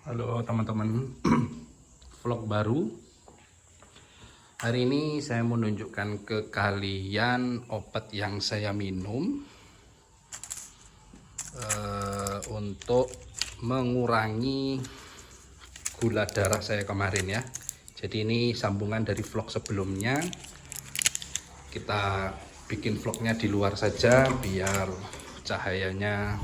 Halo teman-teman, vlog baru. Hari ini saya mau menunjukkan ke kalian obat yang saya minum untuk mengurangi gula darah saya kemarin ya. Jadi ini sambungan dari vlog sebelumnya. Kita bikin vlognya di luar saja biar cahayanya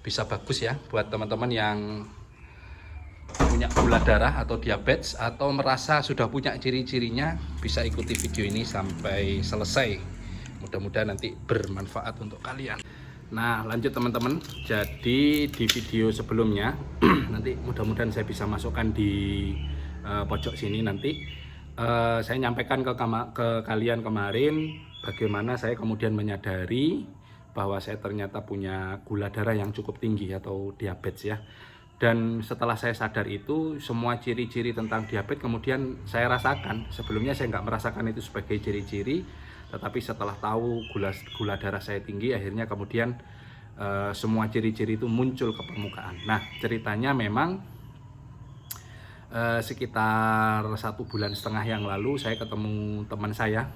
bisa bagus ya buat teman-teman yang punya gula darah atau diabetes atau merasa sudah punya ciri-cirinya, bisa ikuti video ini sampai selesai. Mudah-mudahan nanti bermanfaat untuk kalian. Nah, lanjut teman-teman. Jadi di video sebelumnya nanti mudah-mudahan saya bisa masukkan di pojok sini nanti. Saya nyampaikan ke kalian kemarin bagaimana saya kemudian menyadari bahwa saya ternyata punya gula darah yang cukup tinggi atau diabetes ya. Dan setelah saya sadar itu, semua ciri-ciri tentang diabetes kemudian saya rasakan. Sebelumnya saya nggak merasakan itu sebagai ciri-ciri, tetapi setelah tahu gula darah saya tinggi, akhirnya kemudian semua ciri-ciri itu muncul ke permukaan. Nah, ceritanya memang sekitar 1,5 bulan yang lalu saya ketemu teman saya,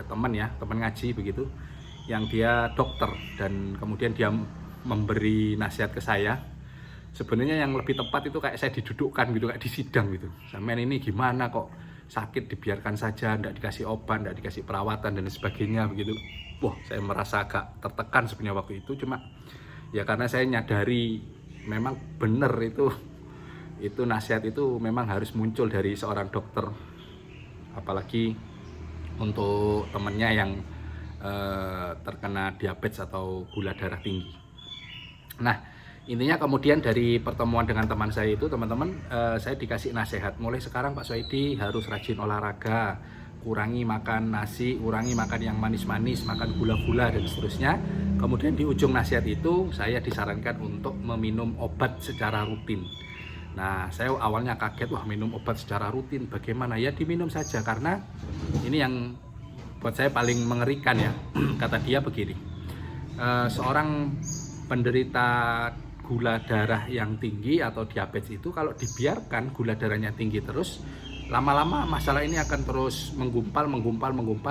teman ngaji begitu, yang dia dokter, dan kemudian dia memberi nasihat ke saya. Sebenarnya yang lebih tepat itu kayak saya didudukkan gitu, kayak di sidang gitu. Sampean ini gimana kok sakit dibiarkan saja, tidak dikasih obat, tidak dikasih perawatan dan sebagainya begitu. Wah, saya merasa agak tertekan sebenarnya waktu itu. Cuma ya karena saya nyadari memang benar itu nasihat itu memang harus muncul dari seorang dokter, apalagi untuk temannya yang terkena diabetes atau gula darah tinggi. Nah, intinya kemudian dari pertemuan dengan teman saya itu, teman-teman, saya dikasih nasihat, mulai sekarang Pak Soedi harus rajin olahraga, kurangi makan nasi, kurangi makan yang manis-manis, makan gula-gula dan seterusnya. Kemudian di ujung nasihat itu saya disarankan untuk meminum obat secara rutin. Nah, saya awalnya kaget, wah minum obat secara rutin bagaimana? Ya diminum saja, karena ini yang buat saya paling mengerikan ya. Kata dia begini, seorang penderita gula darah yang tinggi atau diabetes itu kalau dibiarkan gula darahnya tinggi terus, lama-lama masalah ini akan terus menggumpal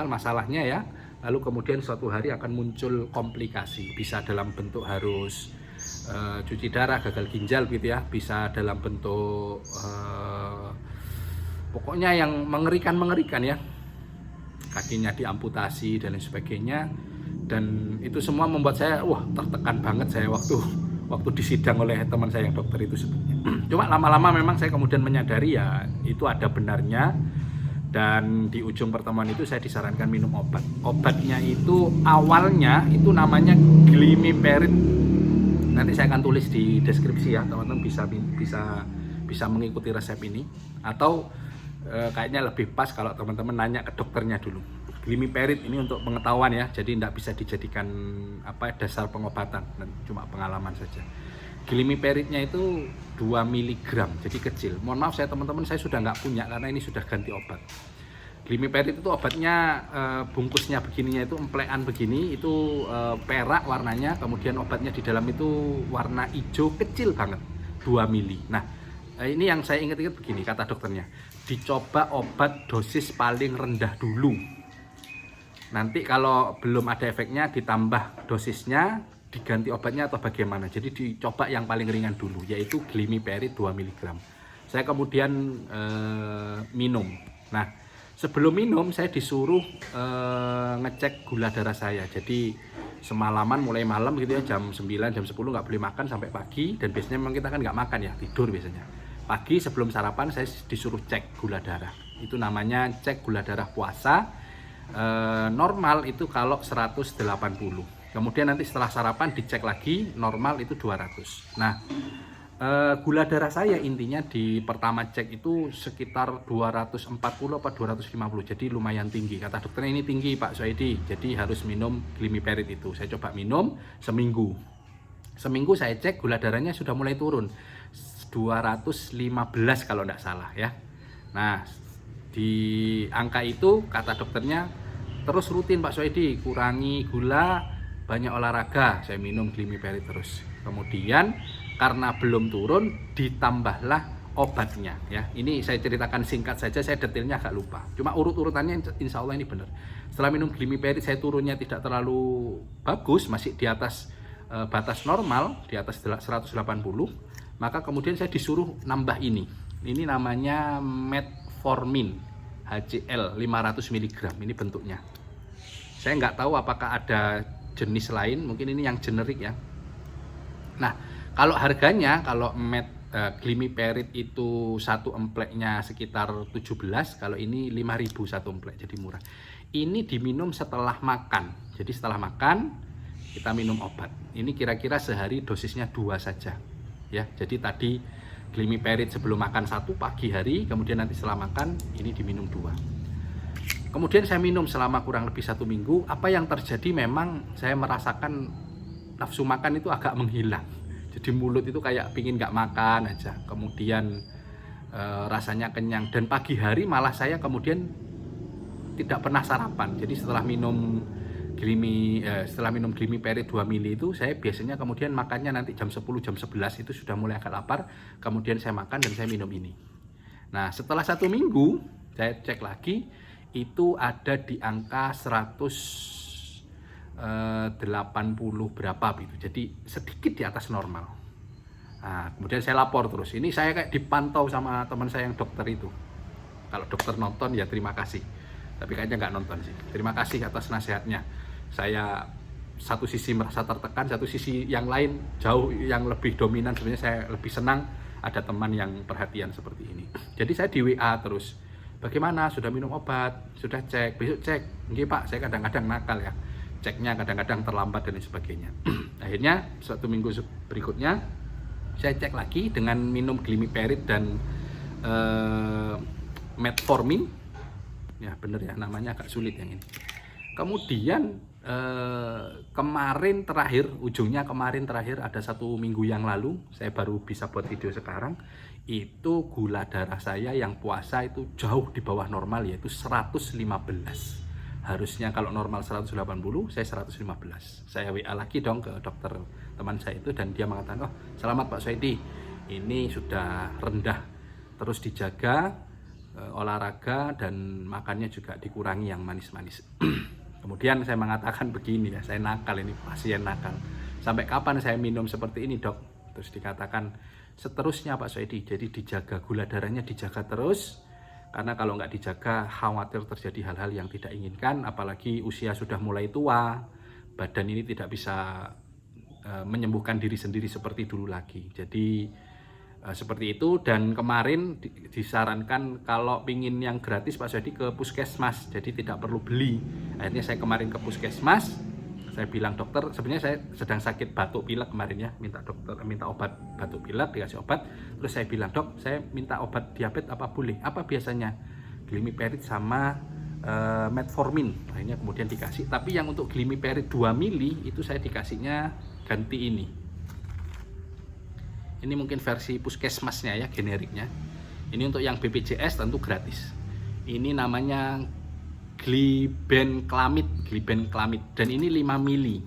masalahnya ya. Lalu kemudian suatu hari akan muncul komplikasi, bisa dalam bentuk harus cuci darah, gagal ginjal gitu ya, bisa dalam bentuk pokoknya yang mengerikan ya, kakinya diamputasi dan lain sebagainya. Dan itu semua membuat saya tertekan banget saya waktu disidang oleh teman saya yang dokter itu sebetulnya. Cuma lama-lama memang saya kemudian menyadari ya itu ada benarnya, dan di ujung pertemuan itu saya disarankan minum obat. Obatnya itu awalnya itu namanya Glimiperid. Nanti saya akan tulis di deskripsi ya, teman-teman bisa mengikuti resep ini, atau kayaknya lebih pas kalau teman-teman nanya ke dokternya dulu. Glimiperid ini untuk pengetahuan ya, jadi tidak bisa dijadikan dasar pengobatan, dan cuma pengalaman saja. Glimiperidnya itu 2 mg, jadi kecil. Mohon maaf saya teman-teman, saya sudah nggak punya karena ini sudah ganti obat. Glimiperid itu obatnya bungkusnya begininya itu emplean begini, itu perak warnanya, kemudian obatnya di dalam itu warna hijau kecil banget, 2 mili. Nah, ini yang saya ingat-ingat begini, kata dokternya, dicoba obat dosis paling rendah dulu. Nanti kalau belum ada efeknya ditambah dosisnya, diganti obatnya atau bagaimana. Jadi dicoba yang paling ringan dulu, yaitu Glimiperid 2 mg. Saya kemudian minum. Nah, sebelum minum saya disuruh ngecek gula darah saya. Jadi semalaman mulai malam gitu ya, jam 9, jam 10 nggak boleh makan sampai pagi. Dan biasanya memang kita kan nggak makan ya, tidur biasanya. Pagi sebelum sarapan saya disuruh cek gula darah. Itu namanya cek gula darah puasa. Normal itu kalau 180. Kemudian nanti setelah sarapan dicek lagi, normal itu 200. Nah, gula darah saya intinya di pertama cek itu sekitar 240 atau 250. Jadi lumayan tinggi. Kata dokternya ini tinggi Pak Soedi, jadi harus minum Glimiperid itu. Saya coba minum seminggu saya cek gula darahnya sudah mulai turun 215 kalau tidak salah ya. Nah, di angka itu kata dokternya terus rutin Pak Soedi, kurangi gula, banyak olahraga. Saya minum Glimiperid terus. Kemudian karena belum turun ditambahlah obatnya ya. Ini saya ceritakan singkat saja, saya detailnya agak lupa. Cuma urut-urutannya insya Allah ini benar. Setelah minum Glimiperit saya turunnya tidak terlalu bagus, masih di atas batas normal, di atas 180. Maka kemudian saya disuruh nambah ini. Ini namanya Metformin HCl 500 mg. Ini bentuknya. Saya nggak tahu apakah ada jenis lain, mungkin ini yang generik ya. Nah, kalau harganya, kalau Glimiperit itu satu empleknya sekitar 17, kalau ini 5.000 satu emplek, jadi murah. Ini diminum setelah makan. Jadi setelah makan kita minum obat. Ini kira-kira sehari dosisnya 2 saja. Ya, jadi tadi Glimiperit sebelum makan 1 pagi hari, kemudian nanti setelah makan ini diminum 2. Kemudian saya minum selama kurang lebih 1 minggu. Apa yang terjadi, memang saya merasakan nafsu makan itu agak menghilang. Jadi mulut itu kayak pingin nggak makan aja. Kemudian rasanya kenyang. Dan pagi hari malah saya kemudian tidak pernah sarapan. Jadi setelah minum Glimiperit 2 mili itu, saya biasanya kemudian makannya nanti jam 10, jam 11 itu sudah mulai agak lapar. Kemudian saya makan dan saya minum ini. Nah, setelah 1 minggu saya cek lagi, itu ada di angka 180 berapa gitu. Jadi sedikit di atas normal. Nah, kemudian saya lapor terus. Ini saya kayak dipantau sama teman saya yang dokter itu. Kalau dokter nonton ya terima kasih. Tapi kayaknya nggak nonton sih. Terima kasih atas nasihatnya. Saya satu sisi merasa tertekan, satu sisi yang lain jauh yang lebih dominan. Sebenarnya saya lebih senang ada teman yang perhatian seperti ini. Jadi saya di WA terus. Bagaimana? Sudah minum obat? Sudah cek? Besok cek? Nggih Pak, saya kadang-kadang nakal ya. Ceknya kadang-kadang terlambat dan sebagainya. Akhirnya 1 minggu berikutnya saya cek lagi dengan minum Glimiperit dan Metformin. Ya bener ya, namanya agak sulit yang ini. Kemudian kemarin terakhir, ujungnya kemarin terakhir ada 1 minggu yang lalu, saya baru bisa buat video sekarang. Itu gula darah saya yang puasa itu jauh di bawah normal, yaitu 115. Harusnya kalau normal 180, saya 115. Saya WA lagi dong ke dokter teman saya itu, dan dia mengatakan, oh selamat Pak Soedi, ini sudah rendah, terus dijaga, olahraga dan makannya juga dikurangi yang manis-manis. Kemudian saya mengatakan begini ya, saya nakal, ini pasien nakal. Sampai kapan saya minum seperti ini dok? Terus dikatakan seterusnya Pak Soedi, jadi dijaga gula darahnya, dijaga terus, karena kalau nggak dijaga khawatir terjadi hal-hal yang tidak inginkan, apalagi usia sudah mulai tua, badan ini tidak bisa menyembuhkan diri sendiri seperti dulu lagi. Jadi seperti itu. Dan kemarin disarankan kalau pingin yang gratis Pak Soedi ke puskesmas, jadi tidak perlu beli. Akhirnya saya kemarin ke puskesmas, saya bilang dokter, sebenarnya saya sedang sakit batuk pilek kemarin ya, minta obat batuk pilek, dikasih obat. Terus saya bilang, dok saya minta obat diabetes apa boleh? Apa biasanya? Glimiperit sama Metformin. Akhirnya kemudian dikasih, tapi yang untuk Glimiperit 2 mili itu saya dikasihnya ganti ini. Ini mungkin versi puskesmasnya ya, generiknya. Ini untuk yang BPJS tentu gratis. Ini namanya Glibenclamid, dan ini 5 mili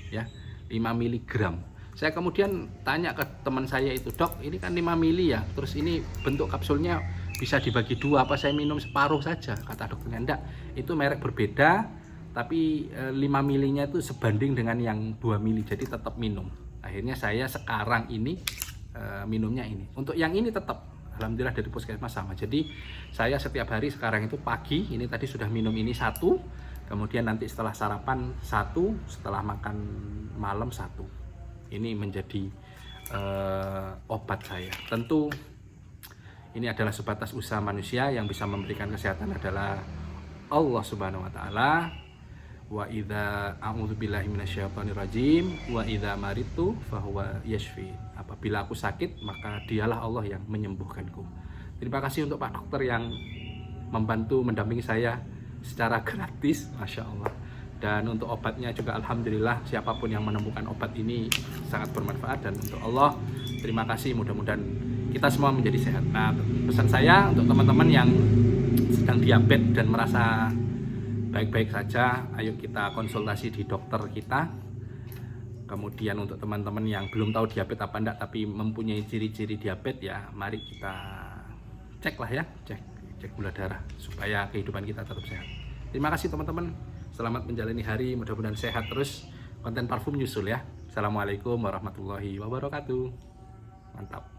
ya, 5 miligram. Saya kemudian tanya ke teman saya itu, dok ini kan 5 mili ya, terus ini bentuk kapsulnya bisa dibagi 2, apa saya minum separuh saja? Kata dokternya, enggak, itu merek berbeda, tapi 5 milinya itu sebanding dengan yang 2 mili, jadi tetap minum. Akhirnya saya sekarang ini minumnya ini. Untuk yang ini tetap alhamdulillah dari puskesmas sama. Jadi saya setiap hari sekarang itu pagi, ini tadi sudah minum ini 1, kemudian nanti setelah sarapan 1, setelah makan malam 1. Ini menjadi obat saya. Tentu ini adalah sebatas usaha manusia, yang bisa memberikan kesehatan adalah Allah Subhanahu wa taala. Wa idza a'udzubillahi minasyaitonirrajim wa idza maritu fahuwa yashfi. Apabila aku sakit, maka dialah Allah yang menyembuhkanku. Terima kasih untuk Pak Dokter yang membantu mendampingi saya secara gratis, Masya Allah. Dan untuk obatnya juga alhamdulillah, siapapun yang menemukan obat ini sangat bermanfaat. Dan untuk Allah, terima kasih, mudah-mudahan kita semua menjadi sehat. Nah, pesan saya untuk teman-teman yang sedang diabetes dan merasa baik-baik saja, ayo kita konsultasi di dokter kita. Kemudian untuk teman-teman yang belum tahu diabetes apa enggak tapi mempunyai ciri-ciri diabetes, ya mari kita cek lah ya, cek gula darah supaya kehidupan kita tetap sehat. Terima kasih teman-teman, selamat menjalani hari, mudah-mudahan sehat terus. Konten parfum nyusul ya. Assalamualaikum warahmatullahi wabarakatuh. Mantap.